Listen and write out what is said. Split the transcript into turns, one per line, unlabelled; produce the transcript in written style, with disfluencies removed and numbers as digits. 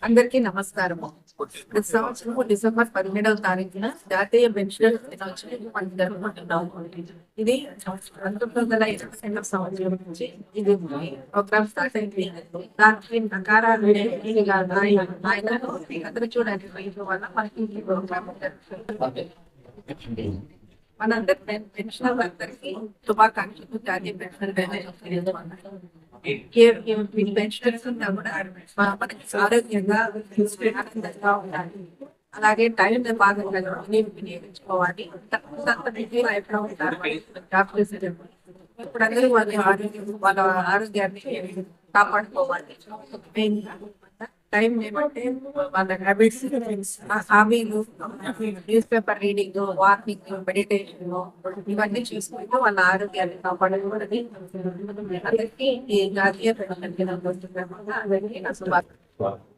అందరికీ నమస్కారము. ప్రతి సంవత్సరము డిసెంబర్ 17వ తారీఖున జాతీయ పెన్షనర్స్ దినోత్సవం మనం జరుపుకుంటున్నాము. ఇది 1922 సంవత్సరం నుంచి ఇది ప్రోగ్రామ్ స్టార్ట్ అయింది. దాని ప్రకారం ఆయన అందరూ చూడండి వల్ల మనకి ఈ ప్రోగ్రామ్ మనందరి పెన్షనర్ అందరికీ శుభాకాంక్షలు. జాతీయ పెన్షనర్ పెన్షనర్స్ కూడా మనకి ఆరోగ్యంగా ఆనందంగా ఉండాలి. అలాగే టైం బాగా వినియోగించుకోవాలి. ఎట్లా ఉంటారు డాక్టర్స్ ఇప్పుడు అందరూ వాళ్ళ ఆరోగ్యాన్ని కాపాడుకోవాలి. మెయిన్ టైం ఏమంటే వాళ్ళ హ్యాబిట్స్ హాబీలు, news paper reading, walking, meditation ఇవన్నీ చూసుకుంటూ వాళ్ళ ఆరోగ్యాన్ని కాపాడుకోవాలి. అందరికీ ఈ జాతీయ పెన్షన్ దినోత్సవం అందరికీ నా శుభాకాంక్షలు.